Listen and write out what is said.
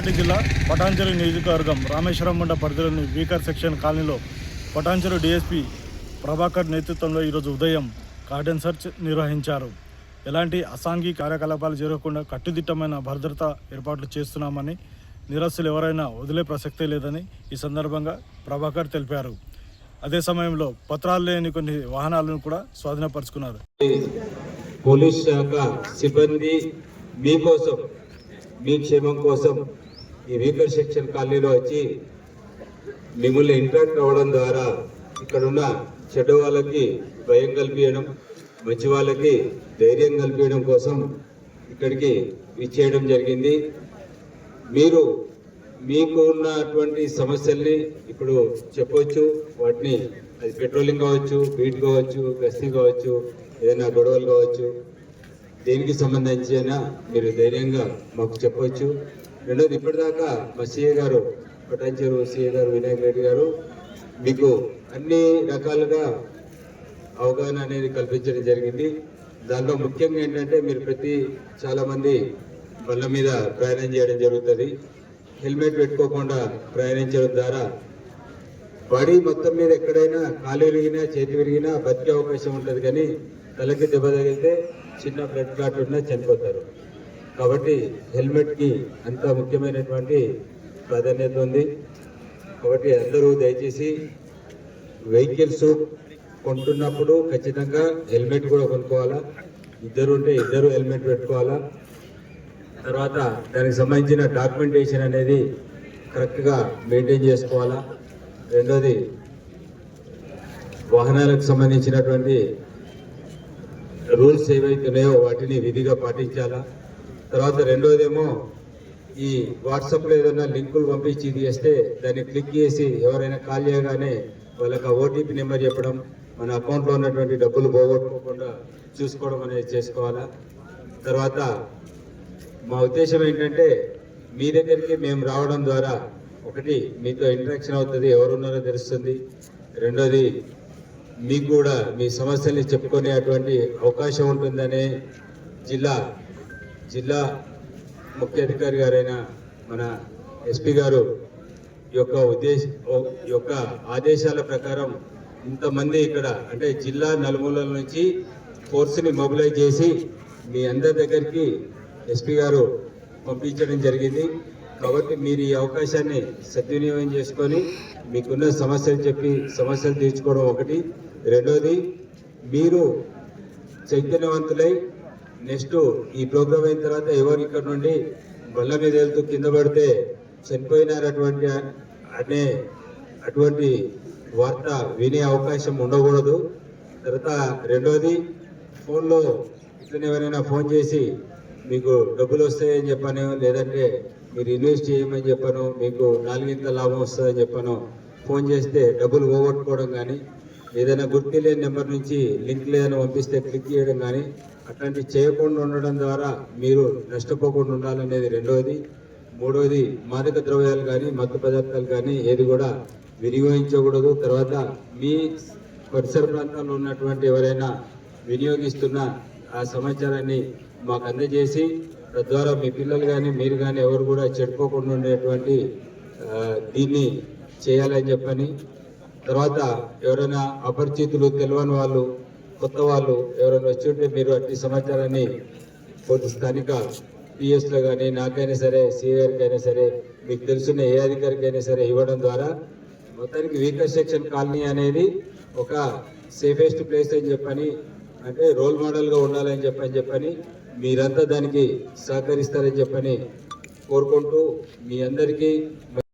రంగారెడ్డి జిల్లా పటాన్చెరు నియోజకవర్గం రామేశ్వరంబండ పరిధిలోని వీకర్ సెక్షన్ కాలనీలో పటాన్చెరు డీఎస్పీ ప్రభాకర్ నేతృత్వంలో ఈరోజు ఉదయం కార్డన్ సెర్చ్ నిర్వహించారు. ఎలాంటి అసాంఘిక కార్యకలాపాలు జరగకుండా కట్టుదిట్టమైన భద్రతా ఏర్పాట్లు చేస్తున్నామని, నిరస్తులు ఎవరైనా వదిలే ప్రసక్తే లేదని ఈ సందర్భంగా ప్రభాకర్ తెలిపారు. అదే సమయంలో పత్రాలు లేని కొన్ని వాహనాలను కూడా స్వాధీనపరుచుకున్నారు. పోలీస్ శాఖ సిబ్బంది మీకోసం, మీ క్షేమం కోసం ఈ వీకర్ సెక్షన్ కాలనీలో వచ్చి మిమ్మల్ని ఇంటరాక్ట్ అవ్వడం ద్వారా ఇక్కడున్న చెడ్డ వాళ్ళకి భయం కల్పించడం, మంచి వాళ్ళకి ధైర్యం కల్పించడం కోసం ఇక్కడికి ఇచ్చేయడం జరిగింది. మీరు మీకు ఉన్నటువంటి సమస్యల్ని ఇప్పుడు చెప్పవచ్చు. వాటిని అది పెట్రోలింగ్ కావచ్చు, బీట్ కావచ్చు, గస్తీ కావచ్చు, ఏదైనా గొడవలు కావచ్చు, దేనికి సంబంధించి అయినా మీరు ధైర్యంగా మాకు చెప్పవచ్చు. రెండోది, ఇప్పటిదాకా మా సిఏ గారు, పటాన్చెరు సిఏ గారు వినాయక్ రెడ్డి గారు మీకు అన్ని రకాలుగా అవగాహన అనేది కల్పించడం జరిగింది. దాంట్లో ముఖ్యంగా ఏంటంటే మీరు చాలామంది బండ్ల మీద ప్రయాణం చేయడం జరుగుతుంది. హెల్మెట్ పెట్టుకోకుండా ప్రయాణించడం ద్వారా బాడీ మొత్తం మీద ఎక్కడైనా కాలు విరిగినా, చేతి విరిగినా బతికే అవకాశం ఉంటుంది. కానీ తలకి దెబ్బ తగిలితే చిన్న బ్లడ్ క్లాట్ ఉన్నా చనిపోతారు. కాబట్టి హెల్మెట్కి అంత ముఖ్యమైనటువంటి ప్రాధాన్యత ఉంది. కాబట్టి అందరూ దయచేసి వెహికల్స్ కొంటున్నప్పుడు ఖచ్చితంగా హెల్మెట్ కూడా కొనుక్కోవాలా. ఇద్దరు ఉంటే ఇద్దరు హెల్మెట్ పెట్టుకోవాలా. తర్వాత దానికి సంబంధించిన డాక్యుమెంటేషన్ అనేది కరెక్ట్గా మెయింటైన్ చేసుకోవాలా. రెండోది, వాహనాలకు సంబంధించినటువంటి రూల్స్ ఏవైతే ఉన్నాయో వాటిని విధిగా పాటించాలా. తర్వాత రెండోదేమో, ఈ వాట్సాప్లో ఏదైనా లింకులు పంపించి చేస్తే దాన్ని క్లిక్ చేసి ఎవరైనా కాల్ చేయగానే వాళ్ళకి ఓటీపీ నెంబర్ చెప్పడం, మన అకౌంట్లో ఉన్నటువంటి డబ్బులు పోగొట్టుకోకుండా చూసుకోవడం అనేది చేసుకోవాలా. తర్వాత మా ఉద్దేశం ఏంటంటే, మీ దగ్గరికి మేము రావడం ద్వారా ఒకటి మీతో ఇంటరాక్షన్ అవుతుంది, ఎవరున్నారో తెలుస్తుంది. రెండోది, మీకు కూడా మీ సమస్యల్ని చెప్పుకునేటువంటి అవకాశం ఉంటుందనే జిల్లా ముఖ్య అధికారి గారైన మన ఎస్పీ గారు యొక్క ఆదేశాల ప్రకారం ఇంతమంది ఇక్కడ అంటే జిల్లా నలుమూలల నుంచి ఫోర్స్ని మొబిలైజ్ చేసి మీ అందరి దగ్గరికి ఎస్పీ గారు పంపించడం జరిగింది. కాబట్టి మీరు ఈ అవకాశాన్ని సద్వినియోగం చేసుకొని మీకున్న సమస్యలు చెప్పి సమస్యలు తీర్చుకోవడం ఒకటి. రెండోది, మీరు చైతన్యవంతులై నెక్స్ట్ ఈ ప్రోగ్రామ్ అయిన తర్వాత ఎవరు ఇక్కడ నుండి బళ్ళ మీద వెళ్తూ కింద పడితే చనిపోయినారటువంటి అటువంటి వార్త వినే అవకాశం ఉండకూడదు. తర్వాత రెండోది, ఫోన్లో ఇట్లనే ఎవరైనా ఫోన్ చేసి మీకు డబ్బులు వస్తాయని చెప్పాను, లేదంటే మీరు ఇన్వెస్ట్ చేయమని చెప్పాను, మీకు 4 లాభం వస్తుందని చెప్పాను, ఫోన్ చేస్తే డబ్బులు పోగొట్టుకోవడం కానీ, ఏదైనా గుర్తు లేని నెంబర్ నుంచి లింక్ ఏదైనా పంపిస్తే క్లిక్ చేయడం కానీ అట్లాంటివి చేయకుండా ఉండడం ద్వారా మీరు నష్టపోకుండా ఉండాలనేది రెండవది. మూడవది, మాదక ద్రవ్యాలు కానీ మత్తు పదార్థాలు కానీ ఏది కూడా వినియోగించకూడదు. తర్వాత మీ పరిసర ప్రాంతాల్లో ఉన్నటువంటి ఎవరైనా వినియోగిస్తున్న ఆ సమాచారాన్ని మాకు అందజేసి తద్వారా మీ పిల్లలు కానీ మీరు కానీ ఎవరు కూడా చెడిపోకుండా ఉండేటువంటి దీన్ని చేయాలని చెప్పని. తర్వాత ఎవరైనా అపరిచితులు, తెలియని వాళ్ళు, కొత్త వాళ్ళు ఎవరైనా వచ్చి ఉంటే మీరు అట్టి సమాచారాన్ని కొద్ది స్థానిక పిఎస్లో కానీ నాకైనా సరే, సిఆర్కైనా సరే, మీకు తెలుసున్న ఏ అధికారికైనా సరే ఇవ్వడం ద్వారా మొత్తానికి వీకర్ సెక్షన్ కాలనీ అనేది ఒక సేఫెస్ట్ ప్లేస్ అని చెప్పని, అంటే రోల్ మోడల్గా ఉండాలని చెప్పని మీరంతా దానికి సహకరిస్తారని చెప్పని కోరుకుంటూ మీ అందరికీ